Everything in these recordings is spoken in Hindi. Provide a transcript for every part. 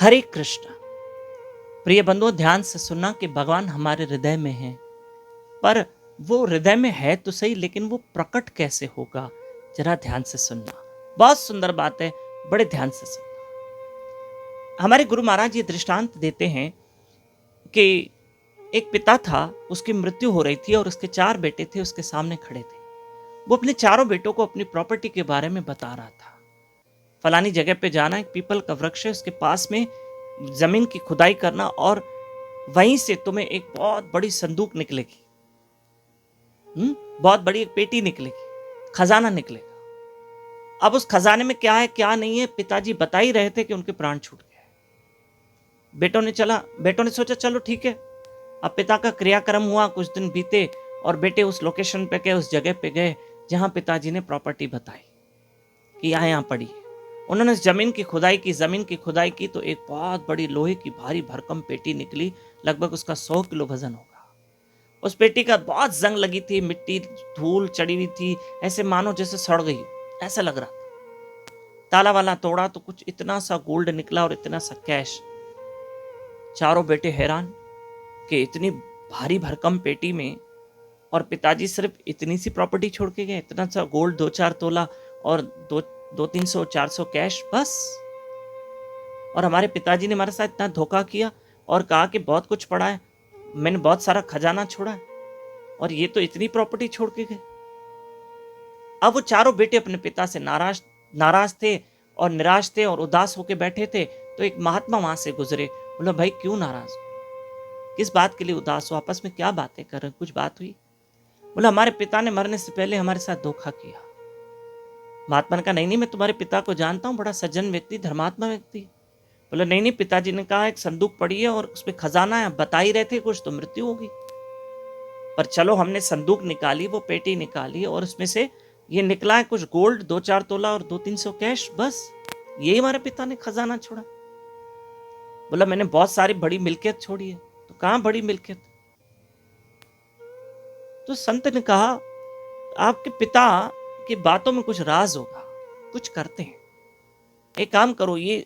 हरे कृष्ण। प्रिय बंधुओं, ध्यान से सुनना कि भगवान हमारे हृदय में है, पर वो हृदय में है तो सही, लेकिन वो प्रकट कैसे होगा, जरा ध्यान से सुनना। बहुत सुंदर बात है, बड़े ध्यान से सुनना। हमारे गुरु महाराज ये दृष्टांत देते हैं कि एक पिता था, उसकी मृत्यु हो रही थी और उसके 4 बेटे थे, उसके सामने खड़े थे। वो अपने चारों बेटों को अपनी प्रॉपर्टी के बारे में बता रहा था। फलानी जगह पे जाना, एक पीपल का वृक्ष है, उसके पास में जमीन की खुदाई करना और वहीं से तुम्हें एक बहुत बड़ी संदूक निकलेगी। बहुत बड़ी एक पेटी निकलेगी, खजाना निकलेगा। अब उस खजाने में क्या है क्या नहीं है, पिताजी बता ही रहे थे कि उनके प्राण छूट गए। बेटों ने सोचा चलो ठीक है। अब पिता का क्रियाक्रम हुआ, कुछ दिन बीते और बेटे उस लोकेशन पे गए, उस जगह पे गए जहां पिताजी ने प्रॉपर्टी बताई कि यहाँ पड़ी है। उन्होंने जमीन की खुदाई की, जमीन की खुदाई की तो एक बहुत बड़ी लोहे की भारी भरकम पेटी निकली, लगभग उसका 100 किलो वजन होगा। उस पेटी का बहुत जंग लगी थी, मिट्टी धूल चढ़ी हुई थी, ऐसे मानो जैसे सड़ गई, ऐसा लग रहा था। ताला वाला तोड़ा तो कुछ इतना सा गोल्ड निकला और इतना सा कैश। चारों बेटे हैरान कि इतनी भारी भरकम पेटी में, और पिताजी सिर्फ इतनी सी प्रॉपर्टी छोड़ के गए, इतना सा गोल्ड 2-4 तोला और 200-300-400 कैश बस। और हमारे पिताजी ने हमारे साथ इतना धोखा किया और कहा कि बहुत कुछ पड़ा है, मैंने बहुत सारा खजाना छोड़ा है, और ये तो इतनी प्रॉपर्टी छोड़ के गए। अब वो चारों बेटे अपने पिता से नाराज थे और निराश थे और उदास होके बैठे थे। तो एक महात्मा वहां से गुजरे। बोला, भाई क्यों नाराज हो, किस बात के लिए उदास हो, आपस में क्या बातें कर रहे, कुछ बात हुई? बोला, हमारे पिता ने मरने से पहले हमारे साथ धोखा किया। महात्मा ने कहा, नहीं मैं तुम्हारे पिता को जानता हूं, बड़ा सज्जन व्यक्ति, धर्मात्मा व्यक्ति। बोला, नहीं पिताजी ने कहा एक संदूक पड़ी है और उसमें खजाना है, बता ही रहे थे कुछ तो मृत्यु होगी। पर चलो हमने संदूक निकाली, वो पेटी निकाली और उसमें से ये निकला है कुछ गोल्ड 2-4 तोला और 200-300 कैश, बस यही हमारे पिता ने खजाना छोड़ा। बोला, मैंने बहुत सारी बड़ी मिल्कियत छोड़ी है। तो कहां बड़ी मिल्कियत? तो संत ने कहा, आपके पिता की बातों में कुछ राज होगा, कुछ करते हैं। एक काम करो, ये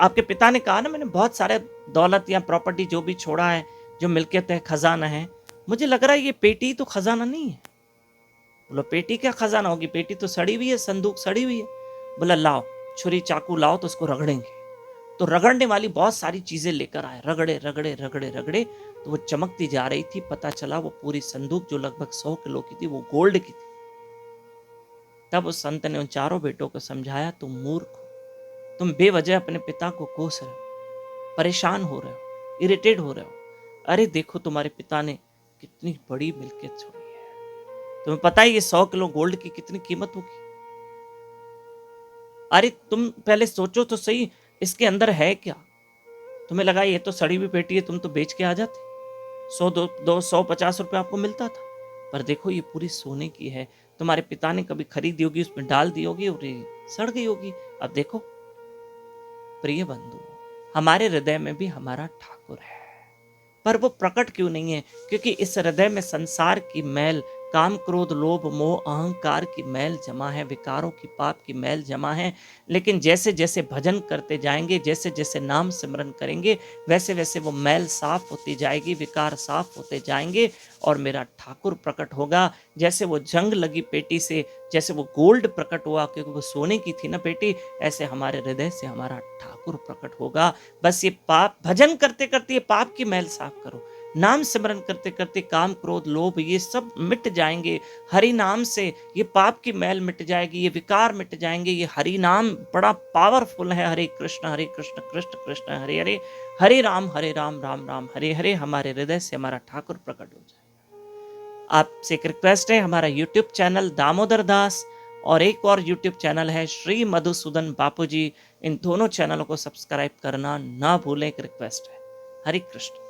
आपके पिता ने कहा ना, मैंने बहुत सारे दौलत या प्रॉपर्टी जो भी छोड़ा है, जो मिल्कियत है, खजाना है, मुझे लग रहा है ये पेटी तो खजाना नहीं है। बोला, पेटी क्या खजाना होगी, पेटी तो सड़ी हुई है, संदूक सड़ी हुई है। बोला, लाओ छुरी चाकू लाओ तो उसको रगड़ेंगे। तो रगड़ने वाली बहुत सारी चीजें लेकर आए, रगड़े रगड़े रगड़े रगड़े तो वो चमकती जा रही थी। पता चला वो पूरी संदूक जो लगभग 100 किलो की थी, वो गोल्ड की थी। तब उस संत ने उन चारों बेटों को समझाया, तुम मूर्ख हो, तुम बेवजह अपने पिता को कोस रहे हो, परेशान हो रहे हो, इरिटेट हो रहे हो। अरे देखो, तुम्हारे पिता ने कितनी बड़ी मिल्कियत छोड़ी है, तुम्हें पता है ये 100 किलो गोल्ड की कितनी कीमत होगी? अरे तुम पहले सोचो तो सही, इसके अंदर है क्या? तुम्हें लगा ये तो सड़ी हुई पेटी है, तुम तो बेच के आ जाते, 100-200-150 रुपये आपको मिलता था। पर देखो ये पूरी सोने की है, तुम्हारे पिता ने कभी खरीदी होगी, उसमें डाल दी होगी और ये सड़ गई होगी। अब देखो प्रिय बंधु, हमारे हृदय में भी हमारा ठाकुर है, पर वो प्रकट क्यों नहीं है? क्योंकि इस हृदय में संसार की मैल, काम क्रोध लोभ मोह अहंकार की मैल जमा है, विकारों की पाप की मैल जमा है। लेकिन जैसे जैसे भजन करते जाएंगे, जैसे जैसे नाम सिमरन करेंगे, वैसे वैसे वो मैल साफ होती जाएगी, विकार साफ होते जाएंगे और मेरा ठाकुर प्रकट होगा। जैसे वो जंग लगी पेटी से, जैसे वो गोल्ड प्रकट हुआ क्योंकि वो सोने की थी ना पेटी, ऐसे हमारे हृदय से हमारा ठाकुर प्रकट होगा। बस ये पाप, भजन करते करते ये पाप की मैल साफ करो, नाम सिमरन करते करते काम क्रोध लोभ ये सब मिट जाएंगे। हरि नाम से ये पाप की मैल मिट जाएगी, ये विकार मिट जाएंगे। ये हरि नाम बड़ा पावरफुल है। हरे कृष्ण कृष्ण कृष्ण हरे हरे, हरे राम राम राम हरे हरे। हमारे हृदय से हमारा ठाकुर प्रकट हो जाए। आपसे एक रिक्वेस्ट है, हमारा यूट्यूब चैनल दामोदर दास और एक और यूट्यूब चैनल है श्री मधुसूदन बापूजी, इन दोनों चैनलों को सब्सक्राइब करना ना भूलें, एक रिक्वेस्ट है। हरे कृष्ण।